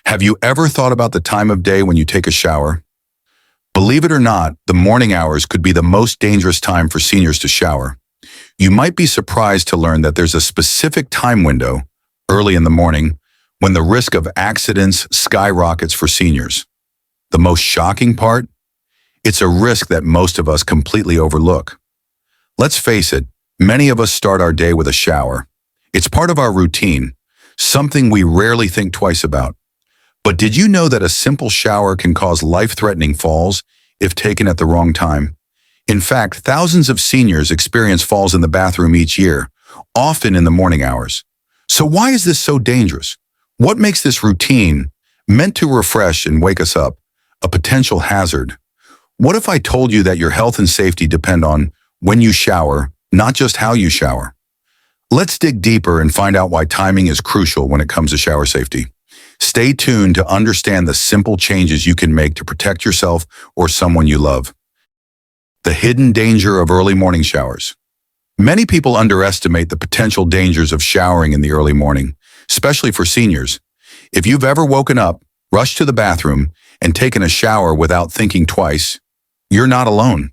Have you ever thought about the time of day when you take a shower? Believe it or not, the morning hours could be the most dangerous time for seniors to shower. You might be surprised to learn that there's a specific time window, early in the morning, when the risk of accidents skyrockets for seniors. The most shocking part? It's a risk that most of us completely overlook. Let's face it, many of us start our day with a shower. It's part of our routine, something we rarely think twice about. But did you know that a simple shower can cause life-threatening falls if taken at the wrong time? In fact, thousands of seniors experience falls in the bathroom each year, often in the morning hours. So why is this so dangerous? What makes this routine, meant to refresh and wake us up, a potential hazard? What if I told you that your health and safety depend on when you shower, not just how you shower? Let's dig deeper and find out why timing is crucial when it comes to shower safety. Stay tuned to understand the simple changes you can make to protect yourself or someone you love. The hidden danger of early morning showers. Many people underestimate the potential dangers of showering in the early morning, especially for seniors. If you've ever woken up, rushed to the bathroom, and taken a shower without thinking twice, you're not alone.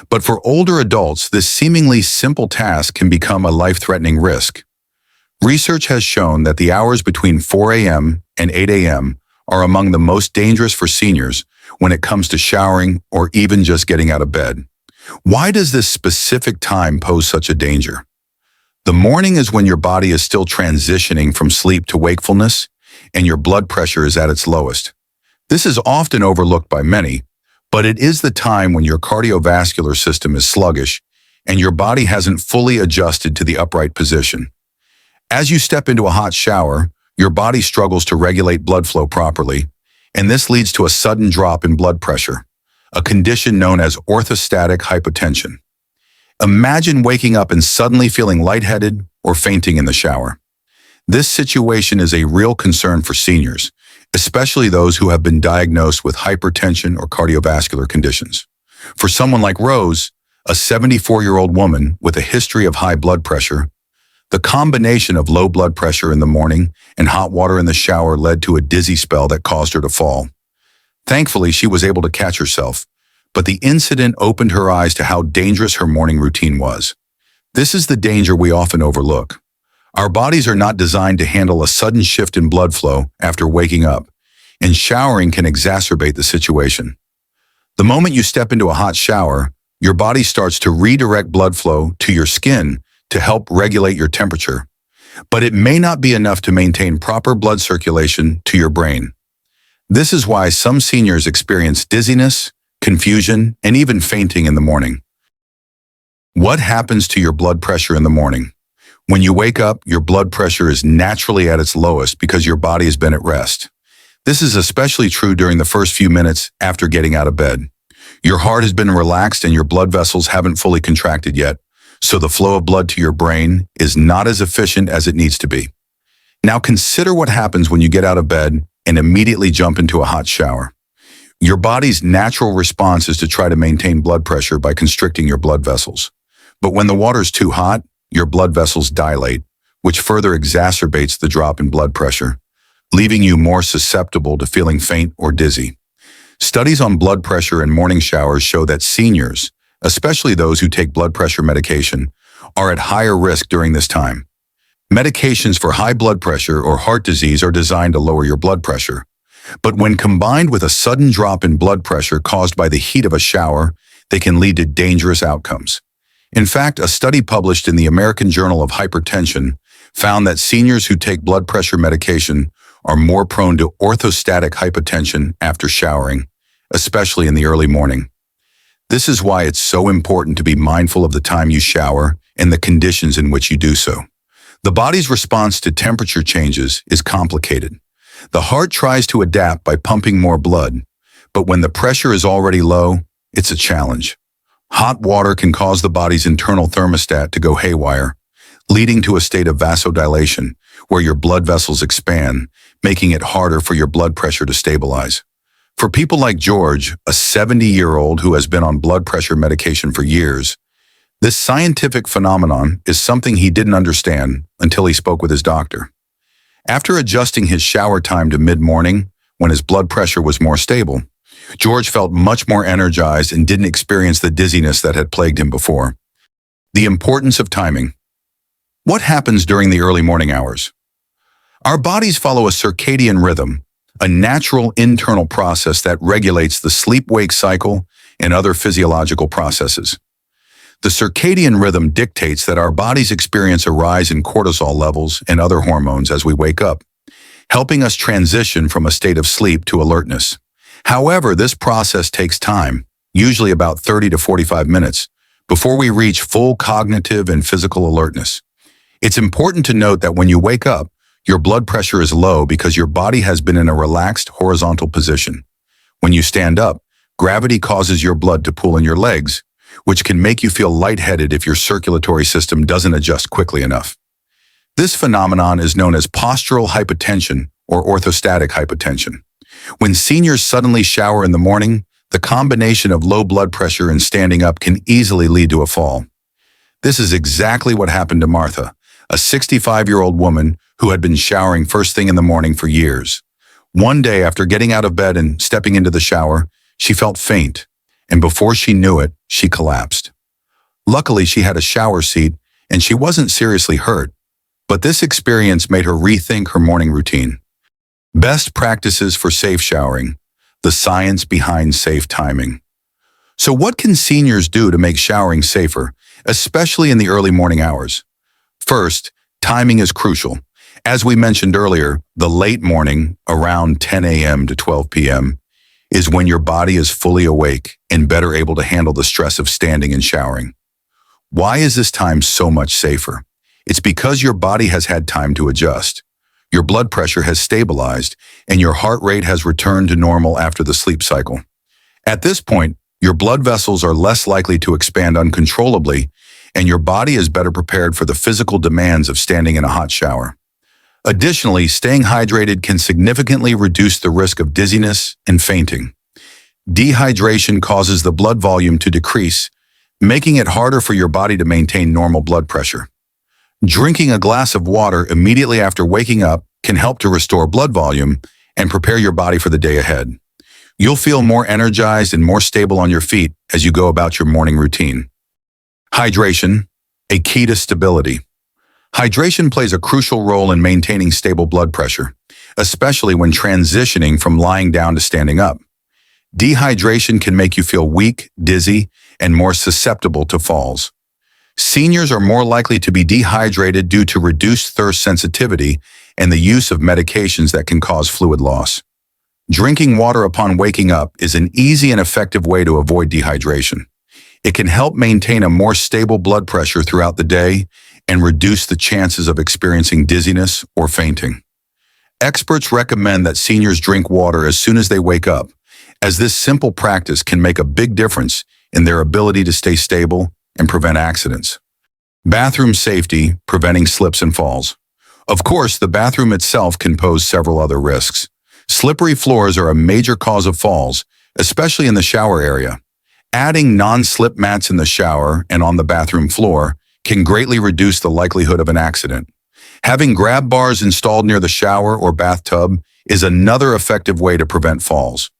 But for older adults, this seemingly simple task can become a life-threatening risk. Research has shown that the hours between 4 a.m. and 8 a.m. are among the most dangerous for seniors when it comes to showering or even just getting out of bed. Why does this specific time pose such a danger? The morning is when your body is still transitioning from sleep to wakefulness, and your blood pressure is at its lowest. This is often overlooked by many, but it is the time when your cardiovascular system is sluggish and your body hasn't fully adjusted to the upright position. As you step into a hot shower, your body struggles to regulate blood flow properly, and this leads to a sudden drop in blood pressure, a condition known as orthostatic hypotension. Imagine waking up and suddenly feeling lightheaded or fainting in the shower. This situation is a real concern for seniors, especially those who have been diagnosed with hypertension or cardiovascular conditions. For someone like Rose, a 74-year-old woman with a history of high blood pressure, the combination of low blood pressure in the morning and hot water in the shower led to a dizzy spell that caused her to fall. Thankfully, she was able to catch herself, but the incident opened her eyes to how dangerous her morning routine was. This is the danger we often overlook. Our bodies are not designed to handle a sudden shift in blood flow after waking up, and showering can exacerbate the situation. The moment you step into a hot shower, your body starts to redirect blood flow to your skin to help regulate your temperature, but it may not be enough to maintain proper blood circulation to your brain. This is why some seniors experience dizziness, confusion, and even fainting in the morning. What happens to your blood pressure in the morning? When you wake up, your blood pressure is naturally at its lowest because your body has been at rest. This is especially true during the first few minutes after getting out of bed. Your heart has been relaxed and your blood vessels haven't fully contracted yet, so the flow of blood to your brain is not as efficient as it needs to be. Now consider what happens when you get out of bed and immediately jump into a hot shower. Your body's natural response is to try to maintain blood pressure by constricting your blood vessels. But when the water's too hot, your blood vessels dilate, which further exacerbates the drop in blood pressure, leaving you more susceptible to feeling faint or dizzy. Studies on blood pressure and morning showers show that seniors, especially those who take blood pressure medication, are at higher risk during this time. Medications for high blood pressure or heart disease are designed to lower your blood pressure. But when combined with a sudden drop in blood pressure caused by the heat of a shower, they can lead to dangerous outcomes. In fact, a study published in the American Journal of Hypertension found that seniors who take blood pressure medication are more prone to orthostatic hypotension after showering, especially in the early morning. This is why it's so important to be mindful of the time you shower and the conditions in which you do so. The body's response to temperature changes is complicated. The heart tries to adapt by pumping more blood, but when the pressure is already low, it's a challenge. Hot water can cause the body's internal thermostat to go haywire, leading to a state of vasodilation, where your blood vessels expand, making it harder for your blood pressure to stabilize. For people like George, a 70-year-old who has been on blood pressure medication for years, this scientific phenomenon is something he didn't understand until he spoke with his doctor. After adjusting his shower time to mid-morning, when his blood pressure was more stable. George felt much more energized and didn't experience the dizziness that had plagued him before. The importance of timing. What happens during the early morning hours? Our bodies follow a circadian rhythm, a natural internal process that regulates the sleep-wake cycle and other physiological processes. The circadian rhythm dictates that our bodies experience a rise in cortisol levels and other hormones as we wake up, helping us transition from a state of sleep to alertness. However, this process takes time, usually about 30 to 45 minutes, before we reach full cognitive and physical alertness. It's important to note that when you wake up, your blood pressure is low because your body has been in a relaxed horizontal position. When you stand up, gravity causes your blood to pool in your legs, which can make you feel lightheaded if your circulatory system doesn't adjust quickly enough. This phenomenon is known as postural hypotension or orthostatic hypotension. When seniors suddenly shower in the morning, the combination of low blood pressure and standing up can easily lead to a fall. This is exactly what happened to Martha, a 65-year-old woman who had been showering first thing in the morning for years. One day, after getting out of bed and stepping into the shower, she felt faint, and before she knew it, she collapsed. Luckily, she had a shower seat, and she wasn't seriously hurt, but this experience made her rethink her morning routine. Best practices for safe showering. The science behind safe timing. So what can seniors do to make showering safer, especially in the early morning hours? First, timing is crucial. As we mentioned earlier, the late morning, around 10 a.m. to 12 p.m., is when your body is fully awake and better able to handle the stress of standing and showering. Why is this time so much safer? It's because your body has had time to adjust. Your blood pressure has stabilized, and your heart rate has returned to normal after the sleep cycle. At this point, your blood vessels are less likely to expand uncontrollably, and your body is better prepared for the physical demands of standing in a hot shower. Additionally, staying hydrated can significantly reduce the risk of dizziness and fainting. Dehydration causes the blood volume to decrease, making it harder for your body to maintain normal blood pressure. Drinking a glass of water immediately after waking up can help to restore blood volume and prepare your body for the day ahead. You'll feel more energized and more stable on your feet as you go about your morning routine. Hydration, a key to stability. Hydration plays a crucial role in maintaining stable blood pressure, especially when transitioning from lying down to standing up. Dehydration can make you feel weak, dizzy, and more susceptible to falls. Seniors are more likely to be dehydrated due to reduced thirst sensitivity and the use of medications that can cause fluid loss. Drinking water upon waking up is an easy and effective way to avoid dehydration. It can help maintain a more stable blood pressure throughout the day and reduce the chances of experiencing dizziness or fainting. Experts recommend that seniors drink water as soon as they wake up, as this simple practice can make a big difference in their ability to stay stable and prevent accidents. Bathroom safety, preventing slips and falls. Of course, the bathroom itself can pose several other risks. Slippery floors are a major cause of falls, especially in the shower area. Adding non-slip mats in the shower and on the bathroom floor can greatly reduce the likelihood of an accident. Having grab bars installed near the shower or bathtub is another effective way to prevent falls.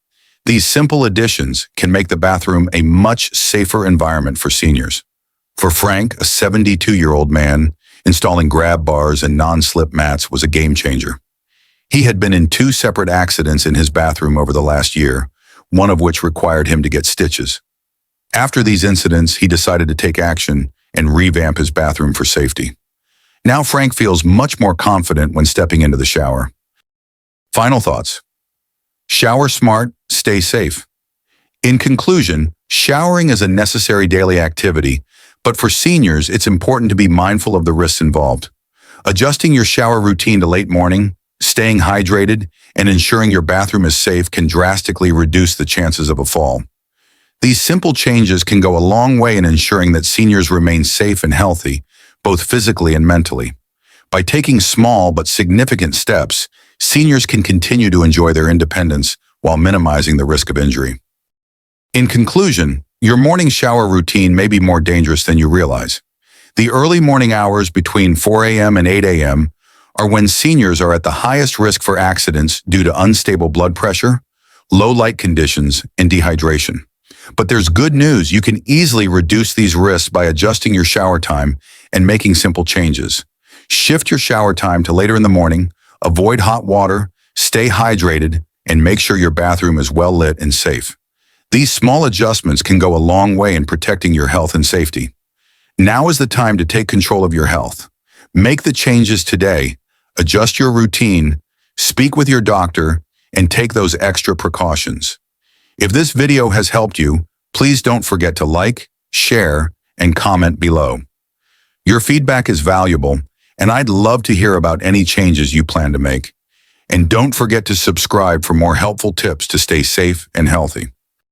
These simple additions can make the bathroom a much safer environment for seniors. For Frank, a 72-year-old man, installing grab bars and non-slip mats was a game changer. He had been in 2 separate accidents in his bathroom over the last year, one of which required him to get stitches. After these incidents, he decided to take action and revamp his bathroom for safety. Now Frank feels much more confident when stepping into the shower. Final thoughts. Shower smart, stay safe. In conclusion, showering is a necessary daily activity, but for seniors, it's important to be mindful of the risks involved. Adjusting your shower routine to late morning, staying hydrated, and ensuring your bathroom is safe can drastically reduce the chances of a fall. These simple changes can go a long way in ensuring that seniors remain safe and healthy, both physically and mentally. By taking small but significant steps, seniors can continue to enjoy their independence while minimizing the risk of injury. In conclusion, your morning shower routine may be more dangerous than you realize. The early morning hours between 4 a.m. and 8 a.m. are when seniors are at the highest risk for accidents due to unstable blood pressure, low light conditions, and dehydration. But there's good news. You can easily reduce these risks by adjusting your shower time and making simple changes. Shift your shower time to later in the morning, avoid hot water, stay hydrated, and make sure your bathroom is well lit and safe. These small adjustments can go a long way in protecting your health and safety. Now is the time to take control of your health. Make the changes today, adjust your routine, speak with your doctor, and take those extra precautions. If this video has helped you, please don't forget to like, share, and comment below. Your feedback is valuable, and I'd love to hear about any changes you plan to make. And don't forget to subscribe for more helpful tips to stay safe and healthy.